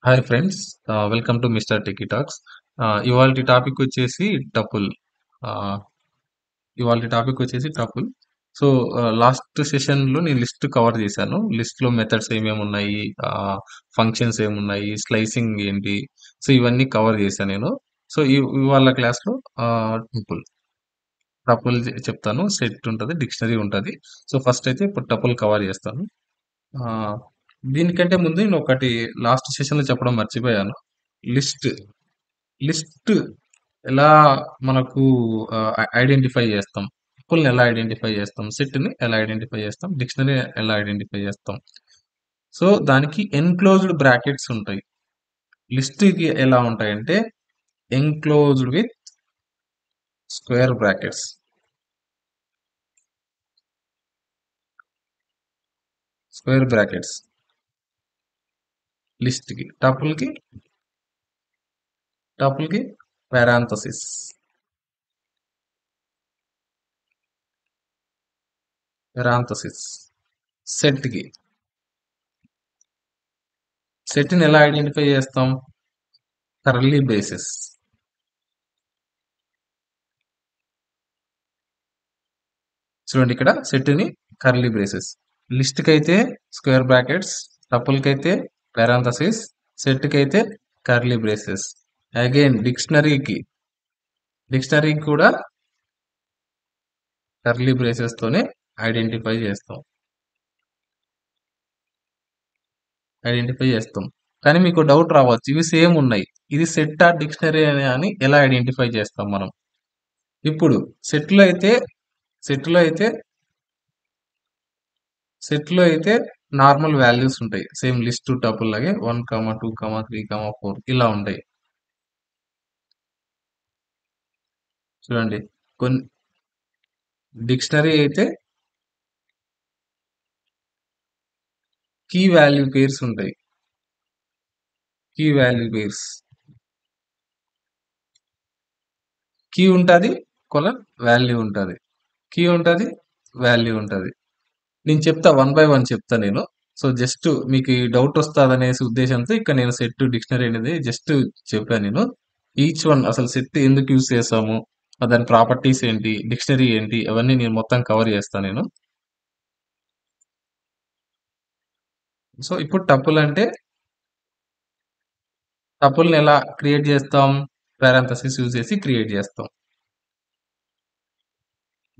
Hi friends, welcome to mister techie talks. ఇవాళ topic వచ్చేసి tuple. ఇవాళ టాపిక్ వచ్చేసి టపుల్. సో లాస్ట్ సెషన్లో నేను లిస్ట్ కవర్ చేశాను. లిస్ట్లో మెథడ్స్ ఏమేమి ఉన్నాయి, ఫంక్షన్స్ ఏమున్నాయి, స్లైసింగ్ ఏంటి, సో ఇవన్నీ కవర్ చేశాను నేను. సో ఇవాళ క్లాస్లో టపుల్ టపుల్ చెప్తాను. సెట్ ఉంటుంది, డిక్షనరీ ఉంటుంది. సో ఫస్ట్ అయితే ఇప్పుడు టపుల్ కవర్ చేస్తాను. ఆ, దీనికంటే ముందు నేను ఒకటి లాస్ట్ సెషన్లో చెప్పడం మర్చిపోయాను. లిస్ట్ లిస్ట్ ఎలా మనకు ఐడెంటిఫై చేస్తాం, ని ఎలా ఐడెంటిఫై చేస్తాం, సెట్ని ఎలా ఐడెంటిఫై చేస్తాం, డిక్షనరీ ఎలా ఐడెంటిఫై చేస్తాం. సో దానికి ఎన్క్లోజ్డ్ బ్రాకెట్స్ ఉంటాయి. లిస్ట్కి ఎలా ఉంటాయంటే enclosed with square brackets. Square brackets లిస్ట్కి. టపుల్కి పారాంథసిస్. పారాంథసిస్ సెట్కి. సెట్ని ఎలా ఐడెంటిఫై చేస్తాం? Curly braces. చూడండి, ఇక్కడ సెట్ని కర్లీ బ్రేసెస్. లిస్ట్కి అయితే స్క్వేర్ బ్రాకెట్స్, టపుల్కి అయితే పారాంథసిస్, సెట్కి అయితే కర్లీ బ్రేసెస్. అగైన్ డిక్షనరీకి కూడా కర్లీ బ్రేసెస్ తోనే ఐడెంటిఫై చేస్తాం. కానీ మీకు డౌట్ రావచ్చు, ఇవి సేమ్ ఉన్నాయి, ఇది సెట్ ఆ డిక్షనరీ అని ఎలా ఐడెంటిఫై చేస్తాం మనం? ఇప్పుడు సెట్లో అయితే సెట్లో అయితే సెట్లో అయితే నార్మల్ వాల్యూస్ ఉంటాయి, సేమ్ లిస్ట్ టపుల్ లాగే 1, 2, 3, 4 ఇలా ఉంటాయి. చూడండి, కొన్ని డిక్షనరీ అయితే కీ వాల్యూ పేర్స్ ఉంటాయి. కీ వాల్యూ పేర్స్, కీ ఉంటుంది, కొలన్ వాల్యూ ఉంటుంది, కీ ఉంటుంది, వాల్యూ ఉంటుంది. నేను చెప్తా, 1 బై 1 చెప్తా నేను. సో జస్ట్ మీకు ఈ డౌట్ వస్తుందనేసి ఉద్దేశంతో ఇక్కడ నేను సెట్ డిక్షనరీ అనేది జస్ట్ చెప్పాను నేను. ఈచ్ వన్ అసలు సెట్ ఎందుకు యూజ్ చేస్తాము, దాని ప్రాపర్టీస్ ఏంటి, డిక్షనరీ ఏంటి, అవన్నీ నేను మొత్తం కవర్ చేస్తాను నేను. సో ఇప్పుడు టపుల్ని ఎలా క్రియేట్ చేస్తాం? పారాంథసిస్ యూజ్ చేసి క్రియేట్ చేస్తాం.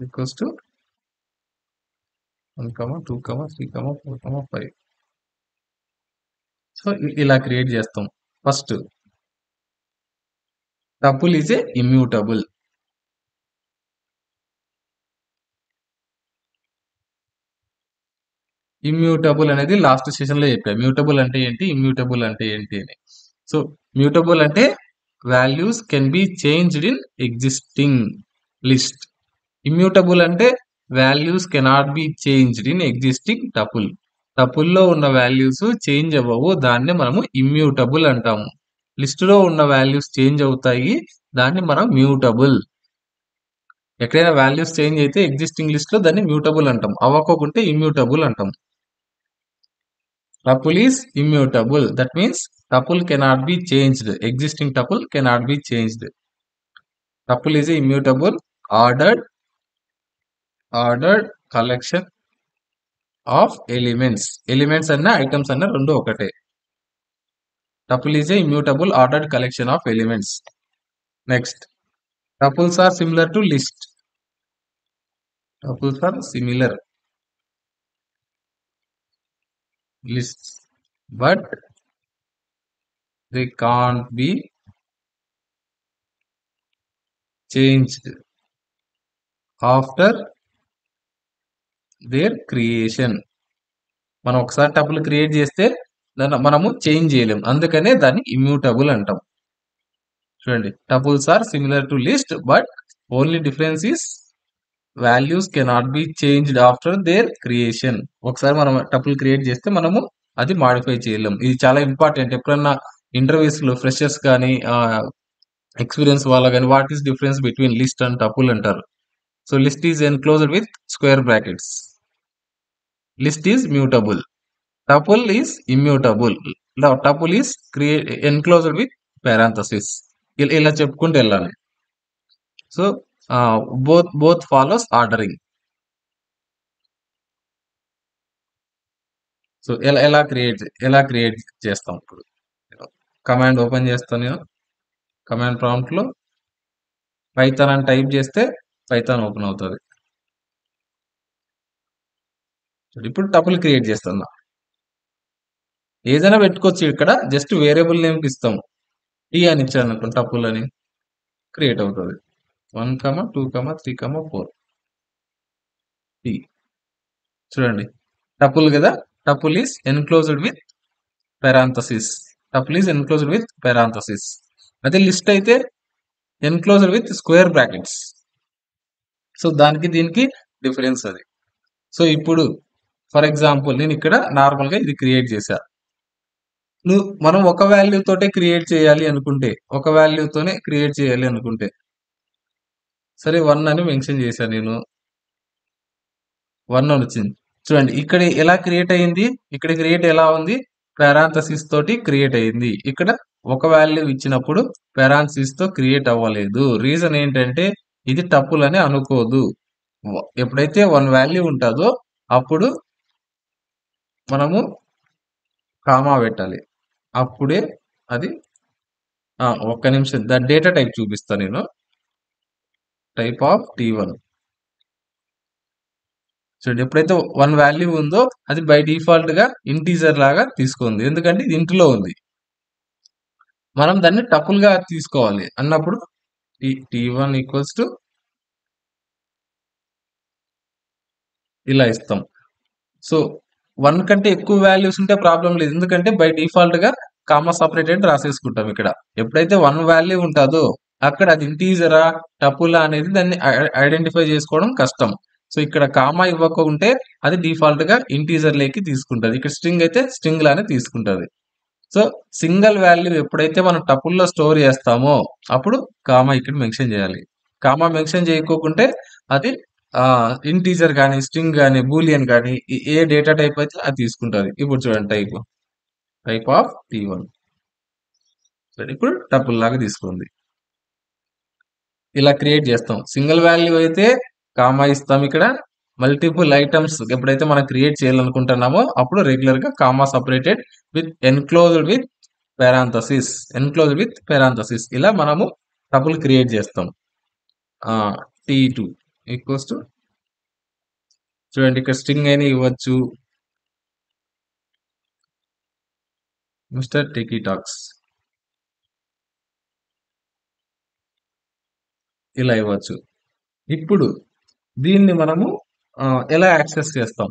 Equals to 1, 2, 3, 4, 5. సో ఇలా క్రియేట్ చేస్తాం. First, tuple is a immutable. Immutable అనేది లాస్ట్ సెషన్ లో చెప్పా. మ్యూటబుల్ అంటే ఏంటి, ఇమ్యూటబుల్ అంటే ఏంటి అని. సో మ్యూటబుల్ అంటే values can be changed in existing list. Immutable అంటే values cannot be changed in existing tuple. టపుల్లో ఉన్న వాల్యూస్ చేంజ్ అవ్వవు, దాన్ని మనము ఇమ్యూటబుల్ అంటాము. లిస్టులో ఉన్న వాల్యూస్ చేంజ్ అవుతాయి, దాన్ని మనం మ్యూటబుల్. ఎక్కడైనా వాల్యూస్ చేంజ్ అయితే ఎగ్జిస్టింగ్ లిస్ట్ లో దాన్ని మ్యూటబుల్ అంటాం, అవ్వకోకుంటే ఇమ్యూటబుల్ అంటాం. Tuple is immutable. That means tuple cannot be changed. Existing tuple cannot be changed. Tuple is a immutable ordered collection of elements. Elements and items and rendu okate. Tuple is a immutable ordered collection of elements. Next, tuples are similar to list. Tuples are similar lists, but they can't be changed after their creation. మనం ఒకసారి tuple create చేస్తే దాన్ని మనము change చేయలేం, అందుకనే దాన్ని immutable అంటాం. చూడండి, tuples are similar to list, but only difference is values cannot be changed after their creation. ఒకసారి మనం టపుల్ క్రియేట్ చేస్తే మనము అది మాడిఫై చేయలేం. ఇది చాలా ఇంపార్టెంట్. ఎప్పుడన్నా ఇంటర్వ్యూస్ లో ఫ్రెషర్స్ కానీ ఎక్స్పీరియన్స్ వాళ్ళ కానీ what is difference between list and tuple అంటారు. So list is enclosed with square brackets. List is mutable, tuple is immutable. Tuple is create enclosed with parenthesis. ఇలా చెప్పుకుంటూ వెళ్ళాలి. So both follows ordering. So ఎలా create చేస్తాం ఇప్పుడు. Command open చేస్తాను నేను. Command prompt లో పైథాన్ అని టైప్ చేస్తే పైథాన్ ఓపెన్ అవుతుంది. ఇప్పుడు టపుల్ క్రియేట్ చేస్తున్నా. ఏదైనా పెట్టుకోవచ్చు. ఇక్కడ జస్ట్ వేరియబుల్ నేమ్ కి ఇస్తాం. టీ అని ఇచ్చాను అనుకోండి, టపుల్ అని క్రియేట్ అవుతుంది. 1, 2, 3, 4 టీ. చూడండి, టపుల్ కదా. Tuple is enclosed with parenthesis. Tuple is enclosed with parenthesis. అదే లిస్ట్ అయితే enclosed with square brackets. So దానికి దీనికి డిఫరెన్స్ అది. సో ఇప్పుడు ఫర్ ఎగ్జాంపుల్ నేను ఇక్కడ నార్మల్ గా ఇది క్రియేట్ చేశా. మనం ఒక వాల్యూ తోటే క్రియేట్ చేయాలి అనుకుంటే, ఒక వాల్యూ తోనే క్రియేట్ చేయాలి అనుకుంటే, సరే 1 అని మెన్షన్ చేశాను నేను. 1 అని వచ్చింది. చూడండి ఇక్కడ ఎలా క్రియేట్ అయింది. ఇక్కడ క్రియేట్ ఎలా ఉంది, పారాంథసిస్ తోటి క్రియేట్ అయింది. ఇక్కడ ఒక వాల్యూ ఇచ్చినప్పుడు పారాంథసిస్ తో క్రియేట్ అవ్వలేదు. రీజన్ ఏంటంటే ఇది టపుల్ అని అనుకోదు. ఎప్పుడైతే 1 వాల్యూ ఉంటుందో అప్పుడు మనము కామా పెట్టాలి. అప్పుడే అది. ఒక్క నిమిషం, దాని డేటా టైప్ చూపిస్తాను నేను. Type of T1. చూడండి, ఎప్పుడైతే 1 వాల్యూ ఉందో అది బై డిఫాల్ట్ గా ఇంటీజర్ లాగా తీసుకుంది. ఎందుకంటే ఇది ఇంట్లో ఉంది. మనం దాన్ని టపుల్ గా తీసుకోవాలి అన్నప్పుడు T1 ఈక్వల్స్ టు ఇలా ఇస్తాం. సో 1 కంటే ఎక్కువ వాల్యూస్ ఉంటే ప్రాబ్లం లేదు. ఎందుకంటే బై డిఫాల్ట్ గా కామా సపరేటెడ్ రాసేసుకుంటాం. ఇక్కడ ఎప్పుడైతే 1 వాల్యూ ఉంటుందో అక్కడ అది ఇంటీజరా టపులా అనేది దాన్ని ఐడెంటిఫై చేసుకోవడం కష్టం. సో ఇక్కడ కామా ఇవ్వకుంటే అది డిఫాల్ట్ గా ఇంటీజర్ లేకి తీసుకుంటది. ఇక్కడ స్ట్రింగ్ అయితే స్ట్రింగ్ లానే తీసుకుంటది. సో సింగిల్ వాల్యూ ఎప్పుడైతే మనం టపుల్లో స్టోర్ చేస్తామో అప్పుడు కామా ఇక్కడ మెన్షన్ చేయాలి. కామా మెన్షన్ చేయకోకుంటే అది ఇంటీజర్ కానీ స్ట్రింగ్ కానీ బూలియన్ కానీ ఏ డేటా టైప్ అయితే అది తీసుకుంటుంది. ఇప్పుడు చూడండి, టైప్ ఆఫ్ T1 ఇప్పుడు టపుల్ లాగా తీసుకుంది. ఇలా క్రియేట్ చేస్తాం. సింగిల్ వాల్యూ అయితే కామా ఇస్తాం. ఇక్కడ మల్టిపుల్ ఐటమ్స్ ఎప్పుడైతే మనం క్రియేట్ చేయాలనుకుంటున్నామో అప్పుడు రెగ్యులర్ గా comma separated with enclosed with parenthesis ఇలా మనము టపుల్ క్రియేట్ చేస్తాం. T2 ఈక్వల్స్ టు చూడండి, ఇక్కడ స్ట్రింగ్ అయినా ఇవ్వచ్చు. మిస్టర్ టికీ టాక్స్ ఇలా ఇవ్వచ్చు. ఇప్పుడు దీన్ని మనము ఎలా యాక్సెస్ చేస్తాం.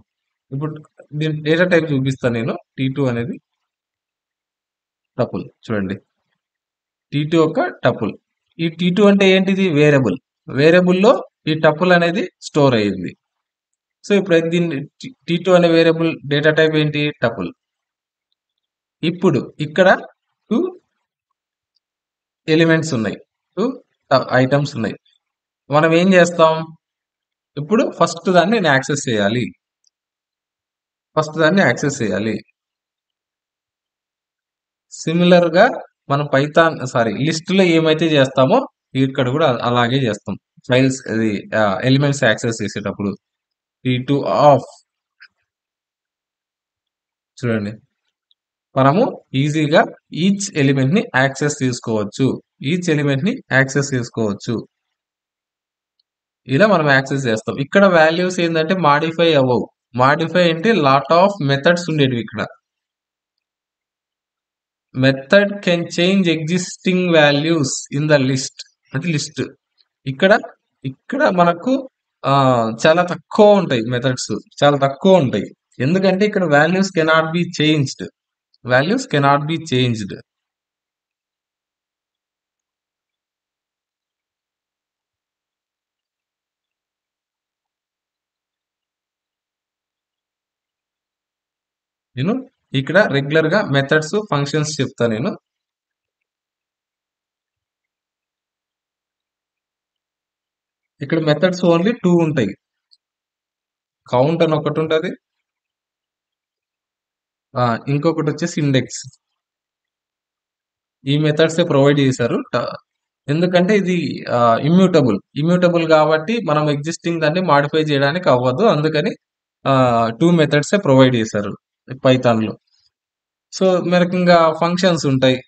ఇప్పుడు దీని డేటా టైప్ చూపిస్తాను నేను. T2 అనేది టపుల్. చూడండి, T2 ఒక టపుల్. ఈ T2 అంటే ఏంటిది, వేరియబుల్. వేరియబుల్లో ఈ టపుల్ అనేది స్టోర్ అయ్యింది. సో ఇప్పుడు దీన్ని T2 అనే వేరియబుల్ డేటా టైప్ ఏంటి, టపుల్. ఇప్పుడు ఇక్కడ 2 ఎలిమెంట్స్ ఉన్నాయి, 2 ఐటమ్స్ ఉన్నాయి. మనం ఏం చేస్తాం, ఇప్పుడు ఫస్ట్ దాన్ని నేను యాక్సెస్ చేయాలి. సిమిలర్ గా మనం పైథాన్ లిస్ట్ లో ఏమైతే చేస్తామో ఇక్కడ కూడా అలాగే చేస్తాం. ఫైల్స్ ఎలిమెంట్స్ యాక్సెస్ చేసేటప్పుడు T2 ఆఫ్. చూడండి, మనము ఈజీగా ఈచ్ ఎలిమెంట్ ని యాక్సెస్ చేసుకోవచ్చు. ఇలా మనం యాక్సెస్ చేస్తాం. ఇక్కడ వాల్యూస్ ఏంటంటే మాడిఫై అవ్వవు. మాడిఫై అంటే లాట్ ఆఫ్ మెథడ్స్ ఉండేవి. ఇక్కడ method can change existing values in the list. అంటే లిస్ట్ ఇక్కడ మనకు చాలా తక్కువ ఉంటాయి. మెథడ్స్ చాలా తక్కువ ఉంటాయి. ఎందుకంటే ఇక్కడ వాల్యూస్ కెనాట్ బి చేంజ్డ్. నేను ఇక్కడ రెగ్యులర్ గా మెథడ్స్ ఫంక్షన్స్ చెప్తా నేను. ఇక్కడ మెథడ్స్ ఓన్లీ 2 ఉంటాయి. కౌంట్ అని ఒకటి ఉంటుంది, ఇంకొకటి వచ్చేసి ఇండెక్స్. ఈ మెథడ్సే ప్రొవైడ్ చేశారు. ఎందుకంటే ఇది ఇమ్యూటబుల్ కాబట్టి మనం ఎగ్జిస్టింగ్ దాన్ని మాడిఫై చేయడానికి అవ్వదు. అందుకని 2 మెథడ్సే ప్రొవైడ్ చేశారు పైథాన్‌లో. సో, మనకింకా ఫంక్షన్స్ ఉంటాయి.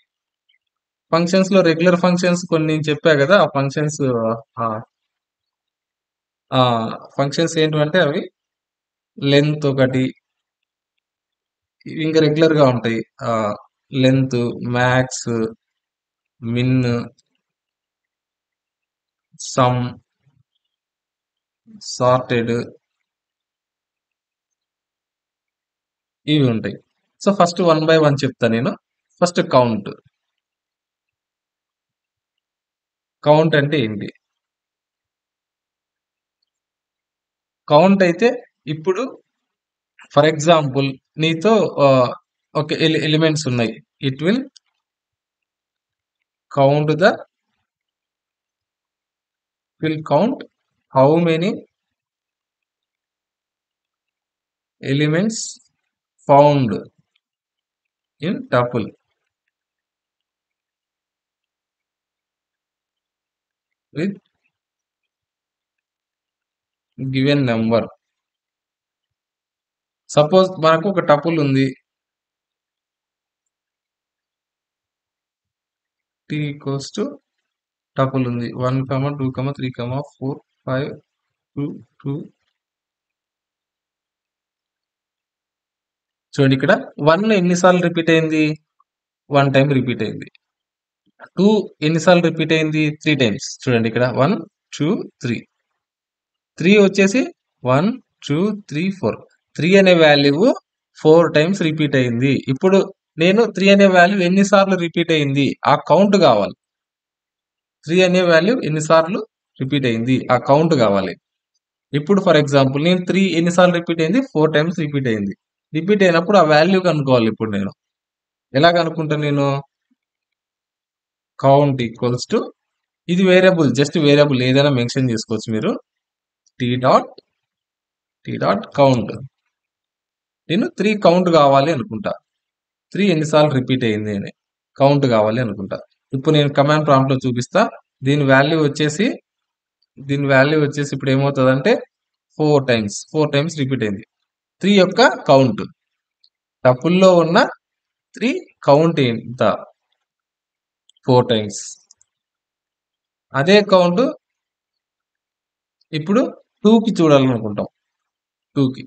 ఫంక్షన్స్‌లో రెగ్యులర్ ఫంక్షన్స్ కొన్ని నేను చెప్పా గదా! ఆ ఫంక్షన్స్ ఆహ్, ఫంక్షన్స్ ఏంటివంటే అవి లెంత్ ఒకటి, ఇవి ఇంకా రెగ్యులర్‌గా ఉంటాయి. ఆహ్, లెంత్, మాక్స్, మిన్, సమ్, సార్టెడ్ ఇవి ఉంటాయి. So, first one by one చెప్తా నేను. First count. కౌంట్ అంటే ఏంటి? కౌంట్ అయితే ఇప్పుడు ఫర్ ఎగ్జాంపుల్ నీతో ఒక ఎలిమెంట్స్ ఉన్నాయి. It count the will count how many elements found in tuple with given number. Suppose మనకు ఒక టపుల్ ఉంది. టీ ఈక్వల్స్ టు టపుల్ ఉంది. 1, 2, 3, 4, 5, 2, 2. చూడండి ఇక్కడ 1 ఎన్నిసార్లు రిపీట్ అయింది? 1 టైం రిపీట్ అయింది. 2 ఎన్నిసార్లు రిపీట్ అయింది? 3 టైమ్స్. చూడండి ఇక్కడ 1, 2, 3. 3 వచ్చేసి 1, 2, 3, 4. 3 అనే వాల్యూ 4 టైమ్స్ రిపీట్ అయింది. ఇప్పుడు నేను 3 అనే వాల్యూ ఎన్నిసార్లు రిపీట్ అయింది? ఆ కౌంట్ కావాలి. 3 అనే వాల్యూ ఎన్నిసార్లు రిపీట్ అయింది? ఆ కౌంట్ కావాలి. ఇప్పుడు ఫర్ ఎగ్జాంపుల్ నేను 3 ఎన్నిసార్లు రిపీట్ అయింది? 4 టైమ్స్ రిపీట్ అయింది. రిపీట్ అయినప్పుడు ఆ వాల్యూ కనుక్కోవాలి ఇప్పుడు నేను. ఎలా కనుక్కుంటా నేను? కౌంట్ ఈక్వల్స్ టు ఇది వేరియబుల్, జస్ట్ వేరియబుల్ ఏదైనా మెన్షన్ చేసుకోవచ్చు మీరు. T dot count. నేను 3 కౌంట్ కావాలి అనుకుంటా. 3 ఎన్నిసార్లు రిపీట్ అయింది అని కౌంట్ కావాలి అనుకుంటా. ఇప్పుడు నేను కమాండ్ ప్రాంప్ట్ లో చూపిస్తా. దీని వాల్యూ వచ్చేసి ఇప్పుడు ఏమవుతుందంటే 4 టైమ్స్ రిపీట్ అయింది. 3 యొక్క కౌంట్. టపుల్లో ఉన్న 3 కౌంట్ ఎంత? 4 టైమ్స్. అదే కౌంట్ ఇప్పుడు 2కి చూడాలనుకుంటాం. 2కి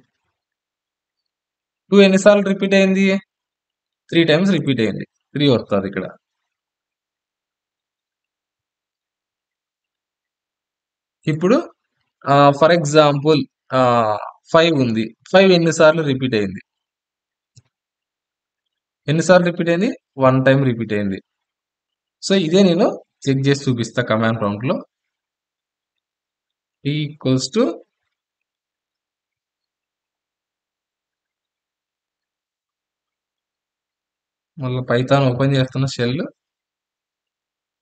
2 ఎన్నిసార్లు రిపీట్ అయింది? 3 టైమ్స్ రిపీట్ అయింది. 3 వస్తుంది ఇక్కడ. ఇప్పుడు ఫర్ ఎగ్జాంపుల్ 5 ఉంది. 5 ఎన్నిసార్లు రిపీట్ అయింది? ఎన్నిసార్లు రిపీట్ అయింది? 1 టైం రిపీట్ అయింది. సో ఇదే నేను చెక్ చేసి చూపిస్తా కమాండ్ ప్రాంప్ట్ లో. t ఈక్వల్స్ టు మళ్ళీ పైథాన్ ఓపెన్ చేస్తున్న shell.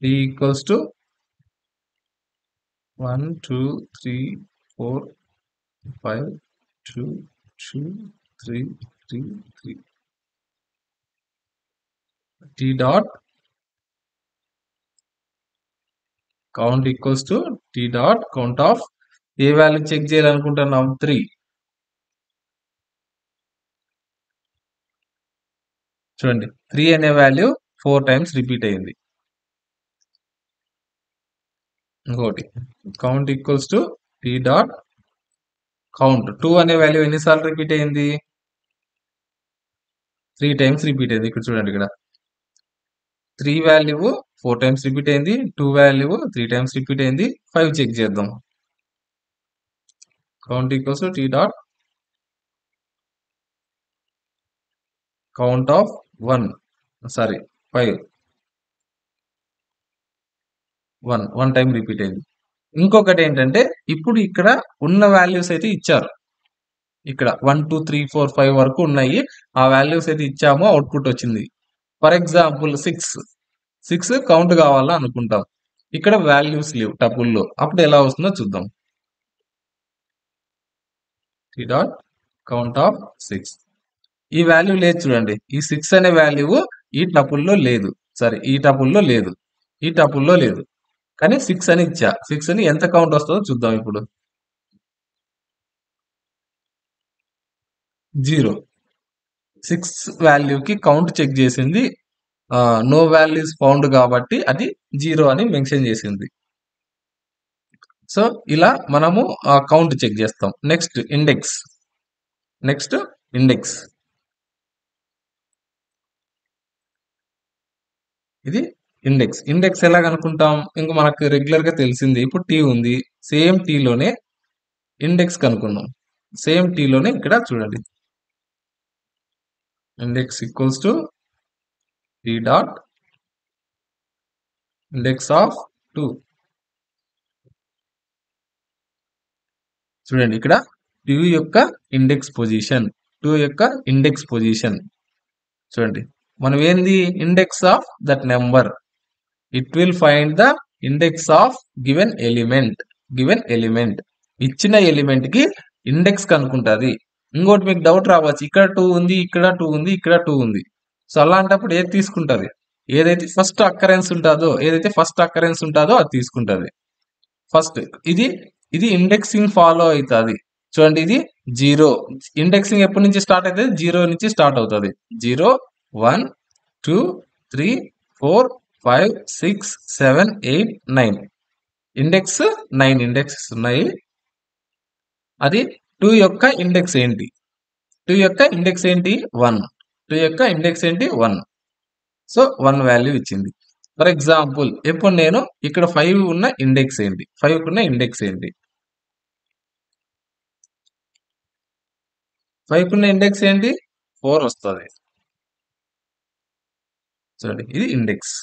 t equals to 1, 2, 3, 4, 5, 2, 2, 3, 3, 3. t dot count equals to t dot count of a value check చేయాలనుకుంటున్నాం? 3. చూడండి 3 అనే వాల్యూ 4 టైమ్స్ రిపీట్ అయింది. ఇంకోటి count equals to t dot count. 2 అనే value ఎన్నిసార్లు repeat అయింది? 3 టైమ్స్ రిపీట్ అయింది. ఇక్కడ చూడండి ఇక్కడ 3 వాల్యూ 4 టైమ్స్ రిపీట్ అయింది. 2 వాల్యూ 3 టైమ్స్ రిపీట్ అయింది. 5 చెక్ చేద్దాం. Count equals to t dot count of 5. 1 time repeat అయింది. ఇంకొకటి ఏంటంటే ఇప్పుడు ఇక్కడ ఉన్న వాల్యూస్ అయితే ఇచ్చారు. ఇక్కడ 1, 2, 3, 4, 5 వరకు ఉన్నాయి. ఆ వాల్యూస్ అయితే ఇచ్చాము, అవుట్పుట్ వచ్చింది. ఫర్ ఎగ్జాంపుల్ 6 కౌంట్ కావాలా అనుకుంటాం. ఇక్కడ వాల్యూస్ లేవు టపుల్లో. అప్పుడు ఎలా వస్తుందో చూద్దాం. t dot count of 6. ఈ వాల్యూ లేదు చూడండి. ఈ 6 అనే వాల్యూ ఈ టపుల్లో లేదు. సరే ఈ టపుల్లో లేదు, ఈ టపుల్లో లేదు, కానీ 6 అని ఇచ్చా. 6 అని ఎంత కౌంట్ వస్తుందో చూద్దాం ఇప్పుడు. 0. 6 వాల్యూకి కౌంట్ చెక్ చేసింది. నో వాల్యూస్ ఫౌండ్ కాబట్టి అది 0 అని మెన్షన్ చేసింది. సో ఇలా మనము కౌంట్ చెక్ చేస్తాం. Next index. Next index. ఇది ఇండెక్స్. ఇండెక్స్ ఎలా కనుక్కుంటాం? ఇంక మనకు రెగ్యులర్ గా తెలిసింది. ఇప్పుడు టీ ఉంది, సేమ్ టీలోనే ఇండెక్స్ కనుక్కుందాం. సేమ్ టీలోనే ఇక్కడ చూడండి, index equals to T dot index of 2. చూడండి ఇక్కడ 2 యొక్క ఇండెక్స్ పొజిషన్, 2 యొక్క ఇండెక్స్ పొజిషన్ చూడండి. మనం ఏంది? Index of that number. It will find the index of given element. Given element ఇచ్చిన ఎలిమెంట్ కి ఇండెక్స్ కనుక్కుంటుంది. ఇంకోటి మీకు డౌట్ రావచ్చు, ఇక్కడ 2 ఉంది, ఇక్కడ 2 ఉంది, ఇక్కడ 2 ఉంది. సో అలాంటప్పుడు ఏది తీసుకుంటుంది? ఏదైతే ఫస్ట్ అక్కరెన్స్ ఉంటుందో అది తీసుకుంటుంది. ఫస్ట్ ఇది ఇది ఇండెక్సింగ్ ఫాలో అవుతుంది. చూడండి ఇది 0. ఇండెక్సింగ్ ఎప్పటి నుంచి స్టార్ట్ అవుతుంది? 0 నుంచి స్టార్ట్ అవుతుంది. 0 1 2 3 4 5 6 7 8 9 ఇండెక్స్ 9 ఇండెక్సెస్ ఉన్నాయి. అది 2 యొక్క ఇండెక్స్ ఏంటి? 2 యొక్క ఇండెక్స్ ఏంటి? 1. 2 యొక్క ఇండెక్స్ ఏంటి? 1. సో 1 వాల్యూ ఇచ్చింది. ఫర్ ఎగ్జాంపుల్ ఇప్పుడు నేను ఇక్కడ 5 ఉన్న ఇండెక్స్ ఏంటి? 5 ఉన్న ఇండెక్స్ ఏంటి? 5 ఉన్న ఇండెక్స్ ఏంటి? 4 వస్తుంది. చూడండి ఇది ఇండెక్స్.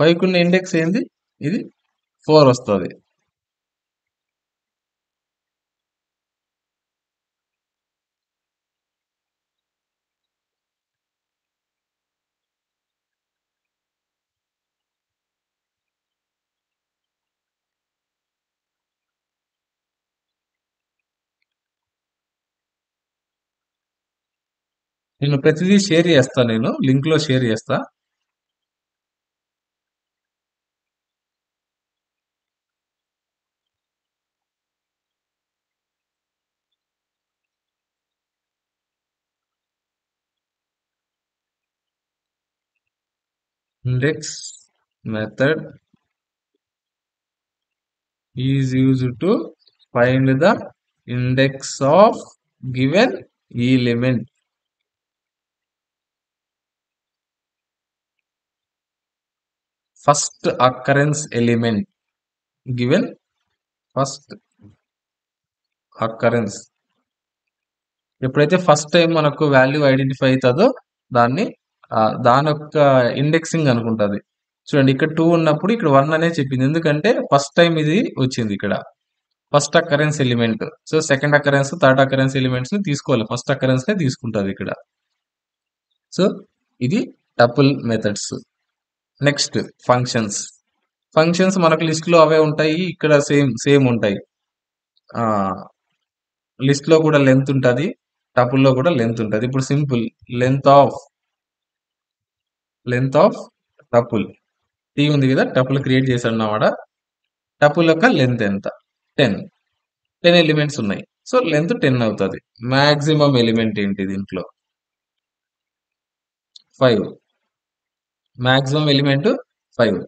5 ఉన్న ఇండెక్స్ ఏంటి? ఇది 4 వస్తుంది. నేను ప్రతిదీ షేర్ చేస్తా, నేను లింక్ లో షేర్ చేస్తా. Index method is used to find the index of given element. First occurrence element given first occurrence. ఎప్పుడైతే ఫస్ట్ టైం మనకు వాల్యూ ఐడెంటిఫై అవుతుందో దాన్ని దాని యొక్క ఇండెక్సింగ్ అనుకుంటుంది. చూడండి ఇక్కడ 2 ఉన్నప్పుడు ఇక్కడ 1 అనే చెప్పింది, ఎందుకంటే ఫస్ట్ టైం ఇది వచ్చింది ఇక్కడ. First occurrence element. So second occurrence, third occurrence elements ని తీసుకోవాలి, ఫస్ట్ అక్కరెన్స్ నే తీసుకుంటుంది ఇక్కడ. సో ఇది tuple methods. Next functions. Functions మనకు లిస్ట్ లో అవే ఉంటాయి, ఇక్కడ సేమ్ ఉంటాయి. లిస్ట్ లో కూడా లెంత్ ఉంటుంది, టపుల్ లో కూడా లెంత్ ఉంటుంది. ఇప్పుడు simple length of tuple T ఉంది కదా, టపుల్ క్రియేట్ చేశాడు అన్నమాట. టపుల్ యొక్క లెంత్ ఎంత? 10 ఎలిమెంట్స్ ఉన్నాయి. సో లెంత్ 10 అవుతుంది. మాక్సిమం ఎలిమెంట్ ఏంటి దీంట్లో? 5. Maximum element 5.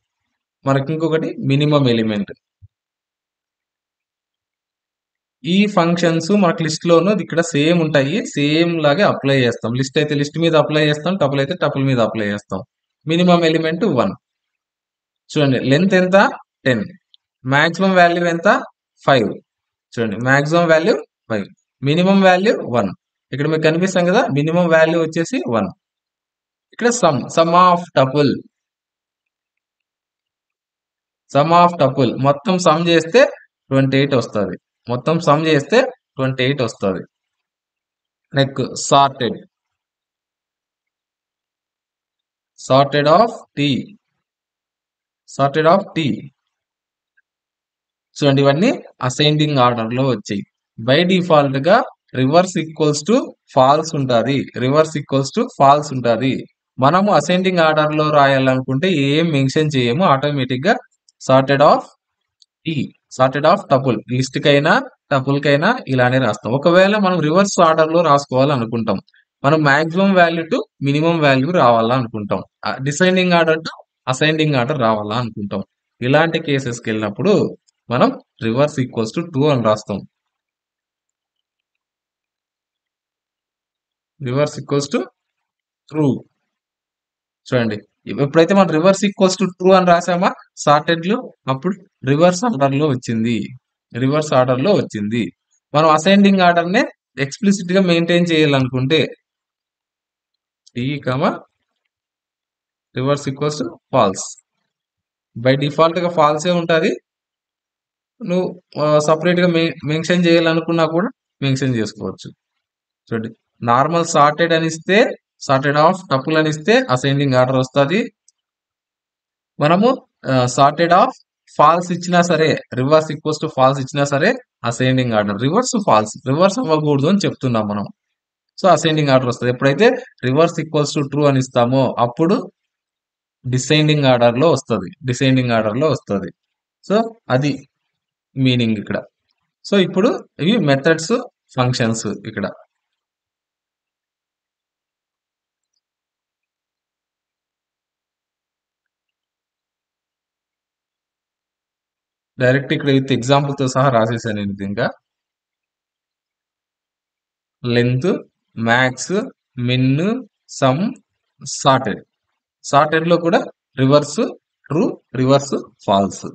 మనకి ఇంకొకటి మినిమం ఎలిమెంట్. ఈ ఫంక్షన్స్ మనకు లిస్ట్ లోను ఇక్కడ సేమ్ ఉంటాయి, సేమ్ లాగే అప్లై చేస్తాం. లిస్ట్ అయితే లిస్ట్ మీద అప్లై చేస్తాం, టపుల్ అయితే టపుల్ మీద అప్లై చేస్తాం. Minimum element 1. చూడండి లెంత్ ఎంత? 10. మాక్సిమం వాల్యూ ఎంత? 5. చూడండి మాక్సిమం వాల్యూ 5, మినిమం వాల్యూ 1. ఇక్కడ మీకు కనిపిస్తాం కదా, మినిమం వాల్యూ వచ్చేసి 1. ఇక్కడ సమ్ ఆఫ్ టపుల్ మొత్తం సమ్ చేస్తే 28 వస్తుంది. మొత్తం సమ్ చేస్తే 28 వస్తుంది. Next sorted of T. చూడండి ఇవన్నీ అసెండింగ్ ఆర్డర్ లో వచ్చాయి. బై డిఫాల్ట్ గా రివర్స్ ఈక్వల్స్ టు ఫాల్స్ ఉంటుంది. మనము అసెండింగ్ ఆర్డర్ లో రాయాలనుకుంటే ఏం మెన్షన్ చేయము, ఆటోమేటిక్ గా sorted of T sorted of tuple, list కైనా టపుల్ కైనా ఇలానే రాస్తాం. ఒకవేళ మనం రివర్స్ ఆర్డర్ లో రాసుకోవాలనుకుంటాం, మనం maximum value to minimum value రావాలా అనుకుంటాం, descending order to ascending order రావాలా అనుకుంటాం. ఇలాంటి కేసెస్కి వెళ్ళినప్పుడు మనం రివర్స్ ఈక్వల్స్ టు ట్రూ అని రాస్తాం. Reverse equals to true. చూడండి, ఎప్పుడైతే మనం రివర్స్ ఈక్వల్స్ టు ట్రూ అని రాసామా సార్టెడ్ లో, అప్పుడు రివర్స్ ఆర్డర్ లో వచ్చింది, రివర్స్ ఆర్డర్ లో వచ్చింది. మనం అసెండింగ్ ఆర్డర్ నే ఎక్స్ప్లిసిట్ గా మెయింటైన్ చేయాలనుకుంటే T comma reverse equals to false. By default గా ఫాల్సే ఉంటుంది. నువ్వు సపరేట్ గా మెన్షన్ చేయాలనుకున్నా కూడా మెన్షన్ చేసుకోవచ్చు. చూడండి, నార్మల్ సార్టెడ్ అని ఇస్తే సార్టెడ్ ఆఫ్ టపుల్ అని ఇస్తే అసెండింగ్ ఆర్డర్ వస్తుంది. మనము సార్టెడ్ ఆఫ్ ఫాల్స్ ఇచ్చినా సరే, రివర్స్ ఈక్వల్స్ టు ఫాల్స్ ఇచ్చినా సరే ascending order. Reverse false, reverse అవ్వకూడదు అని చెప్తున్నాం మనం. సో అసెండింగ్ ఆర్డర్ వస్తుంది. ఎప్పుడైతే రివర్స్ ఈక్వల్స్ టు ట్రూ అని ఇస్తామో అప్పుడు డిసెండింగ్ ఆర్డర్ లో వస్తుంది, డిసెండింగ్ ఆర్డర్ లో వస్తుంది. సో అది మీనింగ్ ఇక్కడ. సో ఇప్పుడు ఇవి మెథడ్స్, ఫంక్షన్స్. ఇక్కడ డైరెక్ట్ ఇక్కడ విత్ ఎగ్జాంపుల్ తో సహా రాసేసాను నేను. ఇది ఇంకా length, max, min, sum, sorted. Sorted లో కూడా reverse true, reverse false.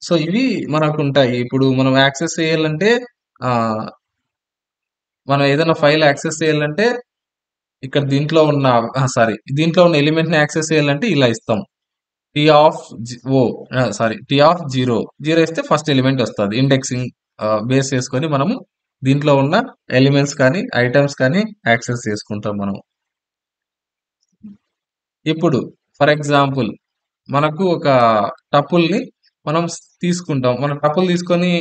So ఇవి మనకు ఉంటాయి. ఇప్పుడు మనం యాక్సెస్ చేయాలంటే ఆ మనం ఏదైనా ఫైల్ యాక్సెస్ చేయాలంటే ఇక్కడ దీంట్లో ఉన్న దీంట్లో ఉన్న ఎలిమెంట్ ని యాక్సెస్ చేయాలంటే ఇలా ఇస్తాం. T of O T of zero, zero ఇస్తే ఫస్ట్ ఎలిమెంట్ వస్తుంది. ఇండెక్సింగ్ బేస్ చేసుకొని మనము దీంట్లో ఉన్న ఎలిమెంట్స్ కానీ ఐటమ్స్ కానీ యాక్సెస్ చేసుకుంటాం మనం. ఇప్పుడు ఫర్ ఎగ్జాంపుల్ మనకు ఒక టపుల్ ని మనం తీసుకుంటాం. మన టపుల్ తీసుకొని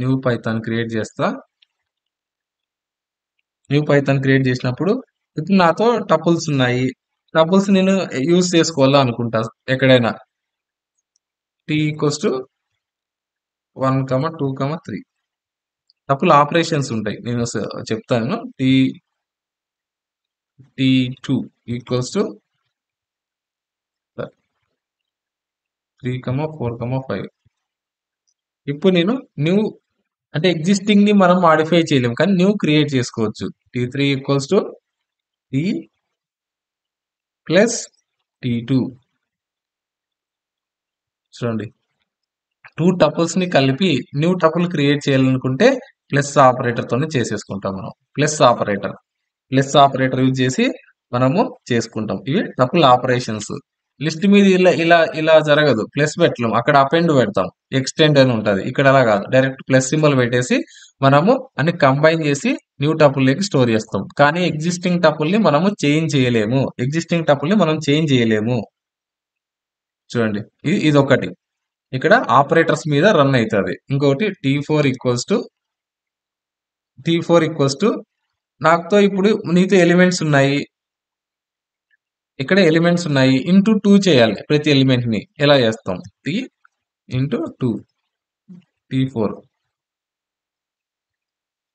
న్యూ పైథాన్ క్రియేట్ చేస్తా. న్యూ పైథాన్ క్రియేట్ చేసినప్పుడు ఇప్పుడు నాతో టపుల్స్ ఉన్నాయి. టపుల్స్ నేను యూజ్ చేసుకోవాలా అనుకుంటా ఎక్కడైనా. T equals to 1, 2, 3 tuple operations ఉంటాయి. నేను చెప్తాను. టీ2 ఈక్వల్స్ టు 3, 4, 5. ఇప్పుడు నేను న్యూ అంటే ఎగ్జిస్టింగ్ ని మనం మాడిఫై చేయలేము, కానీ న్యూ క్రియేట్ చేసుకోవచ్చు. టీ3 ఈక్వల్స్ టు టీ ప్లస్ టీ2. చూడండి, టూ టపుల్స్ ని కలిపి న్యూ టపుల్ క్రియేట్ చేయాలనుకుంటే ప్లస్ ఆపరేటర్ తోనే చేసేసుకుంటాం మనం. ప్లస్ ఆపరేటర్ యూజ్ చేసి మనము చేసుకుంటాం. ఇవి టపుల్ ఆపరేషన్స్. లిస్ట్ మీద ఇలా ఇలా ఇలా జరగదు. ప్లస్ పెట్టలేం, అక్కడ అపెండ్ పెడతాం, ఎక్స్టెండ్ అని ఉంటుంది. ఇక్కడ అలా కాదు, డైరెక్ట్ ప్లస్ సింబల్ పెట్టేసి మనము అన్ని కంబైన్ చేసి న్యూ టపుల్ లోకి స్టోర్ చేస్తాం. కానీ ఎగ్జిస్టింగ్ టపుల్ ని మనము చేంజ్ చేయలేము, ఎగ్జిస్టింగ్ టపుల్ ని మనం చేంజ్ చేయలేము. చూడండి, ఇది ఒకటి ఇక్కడ ఆపరేటర్స్ మీద రన్ అవుతుంది. ఇంకొకటి టీ4 ఈక్వల్స్ టు నాకుతో ఇప్పుడు నీతో ఎలిమెంట్స్ ఉన్నాయి, ఇక్కడ ఎలిమెంట్స్ ఉన్నాయి, ఇంటూ 2 చేయాలి ప్రతి ఎలిమెంట్ ని. ఎలా చేస్తాం? టీ ఇంటూ 2, టీ4.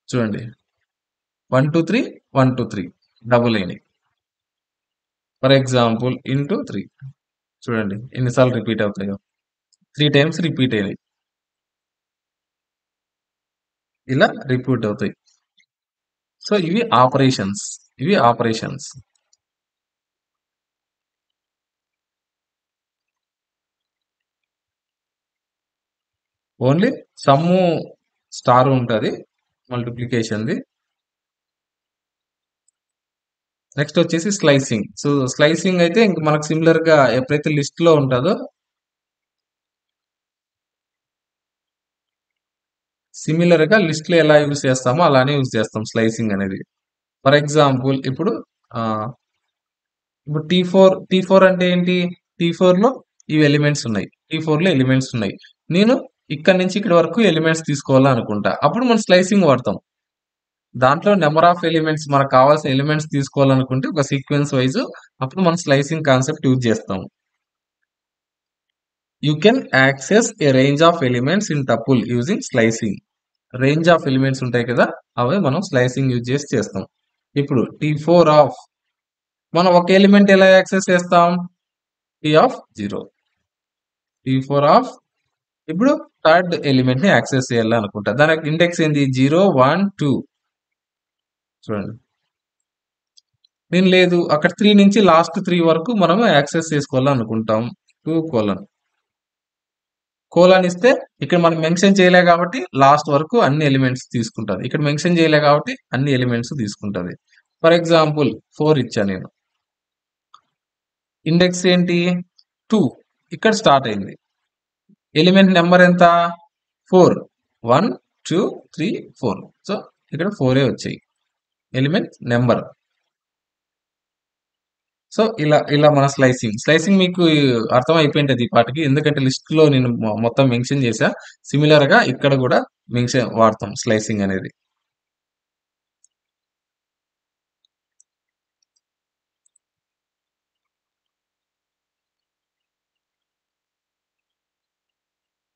చూడండి, 1 2 3 1 2 3 డబుల్ అయినాయి. For example into 3. చూడండి ఎన్నిసార్లు రిపీట్ అవుతాయో, 3 టైమ్స్ రిపీట్ అయినాయి. ఇలా రిపీట్ అవుతాయి. సో ఇవి ఆపరేషన్స్. ఓన్లీ సమ్ము స్టార్ ఉంటుంది మల్టిప్లికేషన్ది. నెక్స్ట్ వచ్చేసి స్లైసింగ్. సో స్లైసింగ్ అయితే ఇంక మనకు సిమిలర్ గా ఎప్పుడైతే లిస్ట్ లో ఉంటుందో సిమిలర్ గా లిస్ట్ లో ఎలా యూజ్ చేస్తామో అలానే యూజ్ చేస్తాం స్లైసింగ్ అనేది. ఫర్ ఎగ్జాంపుల్ ఇప్పుడు టీ4 అంటే ఏంటి? టీ4 లో ఇవి ఎలిమెంట్స్ ఉన్నాయి. T4 లో ఎలిమెంట్స్ ఉన్నాయి. నేను ఇక్కడి నుంచి ఇక్కడి వరకు ఎలిమెంట్స్ తీసుకోవాలనుకుంటా. అప్పుడు మనం స్లైసింగ్ వాడతాం. దాంట్లో నంబర్ ఆఫ్ ఎలిమెంట్స్ మనకు కావాల్సిన ఎలిమెంట్స్ తీసుకోవాలనుకుంటే ఒక సీక్వెన్స్ వైస్ అప్పుడు మనం స్లైసింగ్ కాన్సెప్ట్ యూజ్ చేస్తాం. You can access A range of elements in tuple using slicing. Range of elements ఉంటాయి కదా, అవి మనం స్లైసింగ్ యూజ్ చేసి చేస్తాం. ఇప్పుడు T4 ఆఫ్ మనం ఒక ఎలిమెంట్ ఎలా యాక్సెస్ చేస్తాం? T of 0. T4 ఆఫ్ ఇప్పుడు థర్డ్ ఎలిమెంట్ ని యాక్సెస్ చేయాలనుకుంటా. దానికి ఇండెక్స్ ఏంది? 0, 1, 2. చూడండి, నేను లేదు అక్కడ 3 నుంచి లాస్ట్ 3 వరకు మనం యాక్సెస్ చేసుకోవాలనుకుంటాం. 2 కోలన్ ఇస్తే ఇక్కడ మనం మెన్షన్ చేయలే కాబట్టి లాస్ట్ వరకు అన్ని ఎలిమెంట్స్ తీసుకుంటది. ఇక్కడ మెన్షన్ చేయలే కాబట్టి అన్ని ఎలిమెంట్స్ తీసుకుంటది. ఫర్ ఎగ్జాంపుల్ 4 ఇచ్చా నేను. ఇండెక్స్ ఏంటి? 2. ఇక్కడ స్టార్ట్ అయింది. ఎలిమెంట్ నెంబర్ ఎంత? 4. 1, 2, 3, 4. సో ఇక్కడ 4 వచ్చాయి ఎలిమెంట్ నెంబర్. సో ఇలా ఇలా మన స్లైసింగ్ మీకు అర్థం అయిపోయింటది ఈ పాటికి. ఎందుకంటే లిస్ట్ లో నేను మొత్తం మెన్షన్ చేశా. సిమిలర్ గా ఇక్కడ కూడా మెన్షన్ వాడతాం స్లైసింగ్ అనేది.